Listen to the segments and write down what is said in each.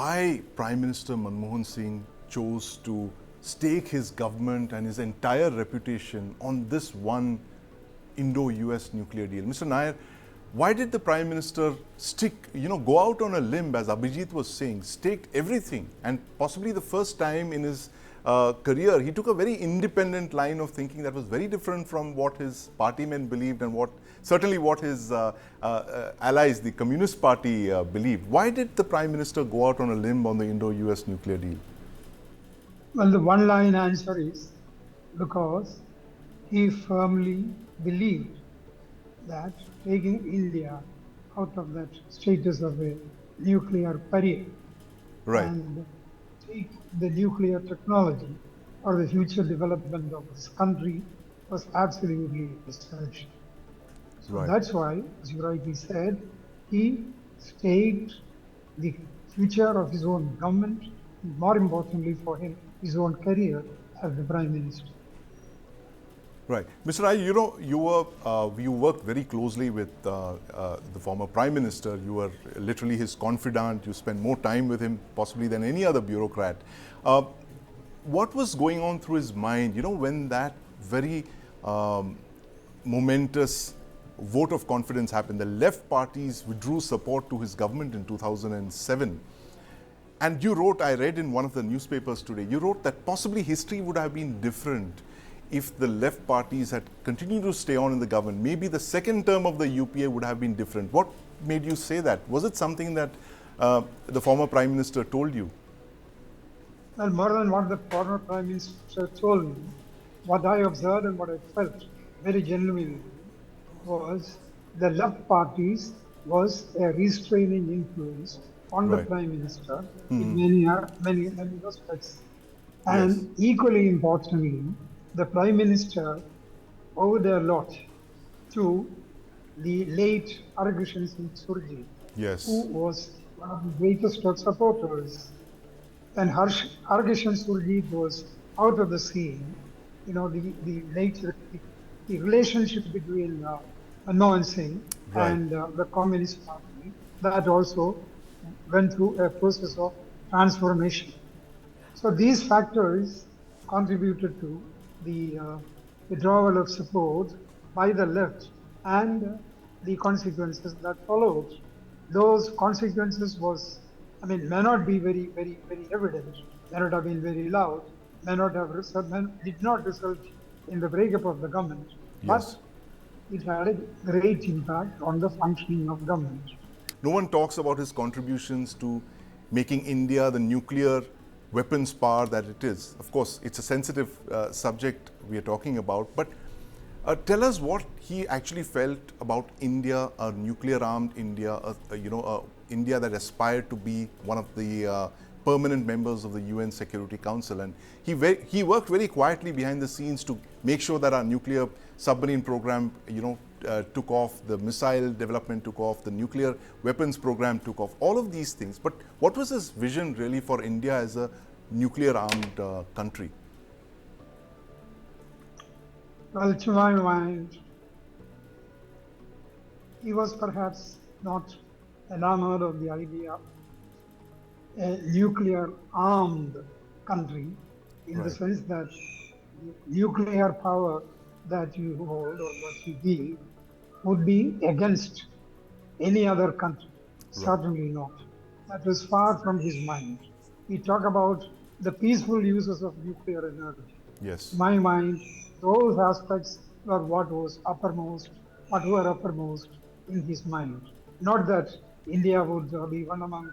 why Prime Minister Manmohan Singh chose to stake his government and his entire reputation on this one Indo-US nuclear deal. Mr. Nair, why did the Prime Minister go out on a limb, as Abhijit was saying, staked everything, and possibly the first time in his career, he took a very independent line of thinking that was very different from what his party men believed and certainly what his allies, the Communist Party, believed. Why did the Prime Minister go out on a limb on the Indo-US nuclear deal? Well, the one-line answer is because he firmly believed that taking India out of that status of a nuclear pariah and take the nuclear technology for the future development of this country was absolutely essential. So that's why, as you rightly said, he staked the future of his own government, and more importantly for him, his own career as the Prime Minister. Right. Mr. Rai, you worked very closely with the former Prime Minister. You were literally his confidant. You spent more time with him possibly than any other bureaucrat. What was going on through his mind, when that very momentous vote of confidence happened? The left parties withdrew support to his government in 2007. And you wrote, I read in one of the newspapers today, you wrote that possibly history would have been different if the left parties had continued to stay on in the government. Maybe the second term of the UPA would have been different. What made you say that? Was it something that the former Prime Minister told you? Well, more than what the former Prime Minister told me, what I observed and what I felt very genuinely was the left parties was a restraining influence on the Prime Minister in many respects. And equally importantly, the Prime Minister owed a lot to the late Arghashan Singh Surji, who was one of the greatest supporters. When Arghashan Surji was out of the scene, the relationship between Manmohan Singh and the Communist Party, that also went through a process of transformation. So these factors contributed to the withdrawal of support by the left and the consequences that followed. Those consequences may not be very, very, very evident, may not have been very loud, did not result in the breakup of the government, but it had a great impact on the functioning of government. No one talks about his contributions to making India the nuclear weapons power that it is. Of course, it's a sensitive subject we are talking about, but tell us what he actually felt about India, a nuclear-armed India, India that aspired to be one of the permanent members of the UN Security Council. And he worked very quietly behind the scenes to make sure that our nuclear submarine program, took off, the missile development took off, the nuclear weapons program took off, all of these things. But what was his vision really for India as a nuclear-armed country? Well, to my mind, he was perhaps not enamored of the idea of a nuclear-armed country in the sense that nuclear power that you hold or that you give would be against any other country. Certainly not. That was far from his mind. He talked about the peaceful uses of nuclear energy. Yes. To my mind, those aspects were what were uppermost in his mind. Not that India would be one among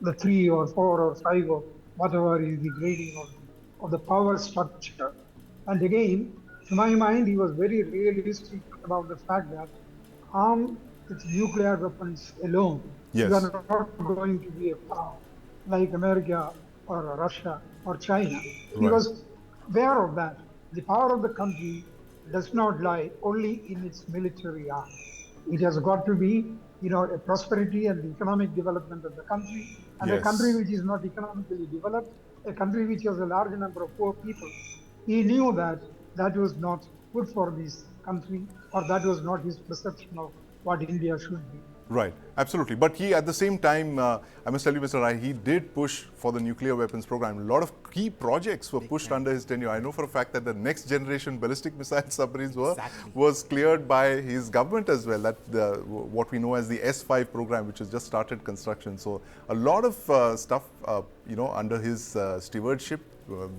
the 3 or 4 or 5 or whatever is the grading of the power structure. And again, to my mind, he was very realistic about the fact that armed with nuclear weapons alone, you are not going to be a power like America or Russia or China. He was aware of that. The power of the country does not lie only in its military arm. It has got to be, a prosperity and the economic development of the country. And a country which is not economically developed, a country which has a large number of poor people. He knew that that was not good for this country, or that was not his perception of what India should be. Right, absolutely. But he, at the same time, I must tell you, Mr. Rai, he did push for the nuclear weapons program. A lot of key projects were pushed under his tenure. I know for a fact that the next generation ballistic missile submarines was cleared by his government as well. That what we know as the S5 program, which has just started construction. So a lot of stuff, under his stewardship.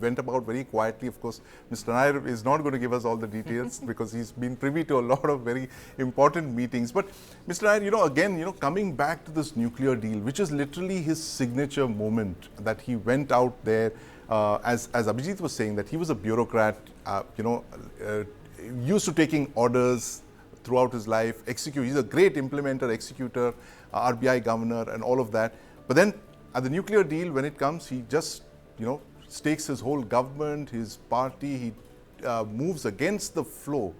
Went about very quietly. Of course, Mr. Nair is not going to give us all the details because he's been privy to a lot of very important meetings. But Mr. Nair, again, coming back to this nuclear deal, which is literally his signature moment, that he went out there, as Abhijit was saying, that he was a bureaucrat, used to taking orders throughout his life, he's a great implementer, executor, RBI governor and all of that. But then at the nuclear deal, when it comes, he just, stakes his whole government, his party, he moves against the flow.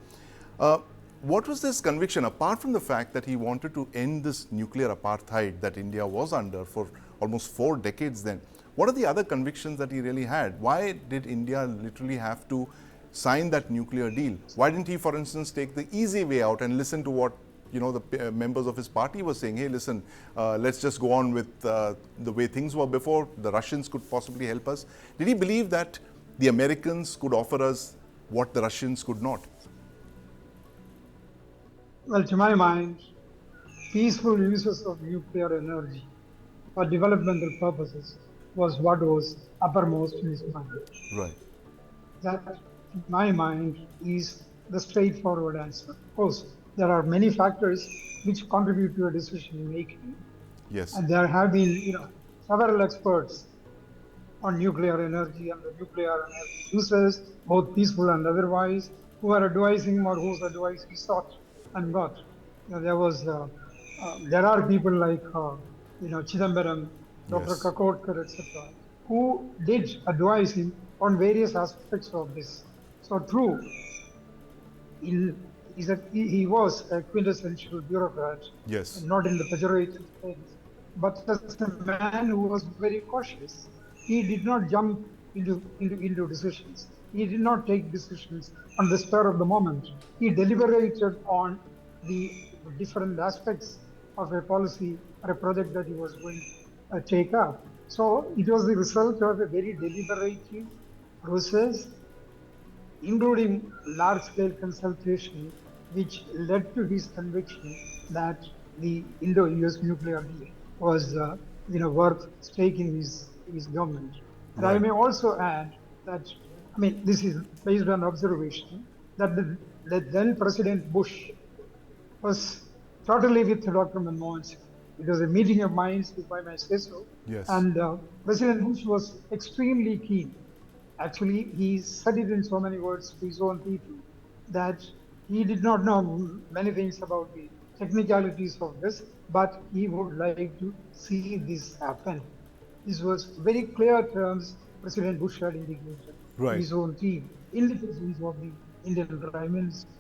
What was this conviction, apart from the fact that he wanted to end this nuclear apartheid that India was under for almost 4 decades then? What are the other convictions that he really had? Why did India literally have to sign that nuclear deal? Why didn't he, for instance, take the easy way out and listen to what the members of his party were saying? Hey, listen, let's just go on with the way things were before. The Russians could possibly help us. Did he believe that the Americans could offer us what the Russians could not? Well, to my mind, peaceful uses of nuclear energy for developmental purposes was what was uppermost in his mind. Right. That, to my mind, is the straightforward answer. Of course, there are many factors which contribute to a decision making. Yes. And there have been, several experts on nuclear energy and the nuclear energy uses, both peaceful and otherwise, who are advising or whose advice he sought and got. There are people like, Chidambaram, Dr. Yes. Kakotkar, etc., who did advise him on various aspects of this. So true, he was a quintessential bureaucrat, Yes. not in the pejorative sense, but as a man who was very cautious. He did not jump into decisions. He did not take decisions on the spur of the moment. He deliberated on the different aspects of a policy or a project that he was going to take up. So it was the result of a very deliberative process, including large-scale consultation, which led to his conviction that the Indo-US nuclear deal was, worth staking his government. And I may also add that, this is based on observation, that the then President Bush was totally with Dr. Manmohan Singh. It was a meeting of minds, if I may say so. Yes. And President Bush was extremely keen. Actually, he said it in so many words to his own people that he did not know many things about the technicalities of this, but he would like to see this happen. This was very clear terms President Bush had indicated to his own team in the presence of the Indian Prime Minister.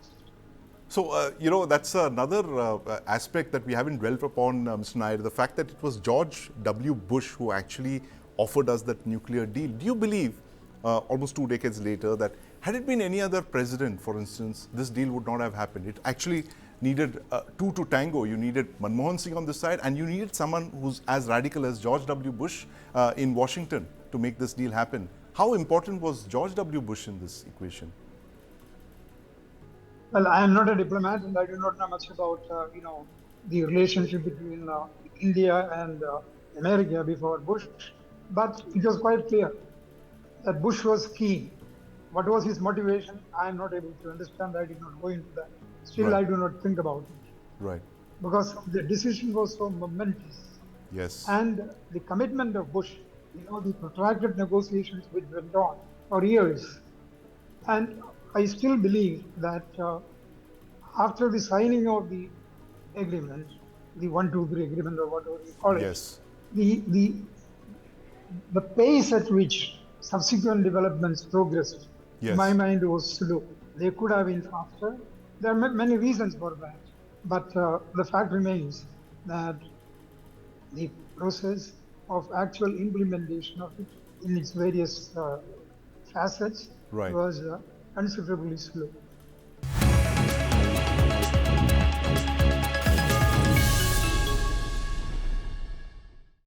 So, that's another aspect that we haven't dwelt upon, Mr. Nair, the fact that it was George W. Bush who actually offered us that nuclear deal. Do you believe, almost 2 decades later, that had it been any other president, for instance, this deal would not have happened? It actually needed two to tango. You needed Manmohan Singh on this side, and you needed someone who's as radical as George W. Bush in Washington to make this deal happen. How important was George W. Bush in this equation? Well, I am not a diplomat, and I do not know much about the relationship between India and America before Bush. But it was quite clear that Bush was keen. What was his motivation? I am not able to understand. I did not go into that. Still, I do not think about it. Right. Because the decision was so momentous. Yes. And the commitment of Bush, the protracted negotiations which went on for years. And I still believe that after the signing of the agreement, the 123 agreement or whatever you call it, yes, the pace at which subsequent developments progressed, yes, in my mind, was slow. They could have been faster. There are many reasons for that, but the fact remains that the process of actual implementation of it in its various facets right, was considerably slow.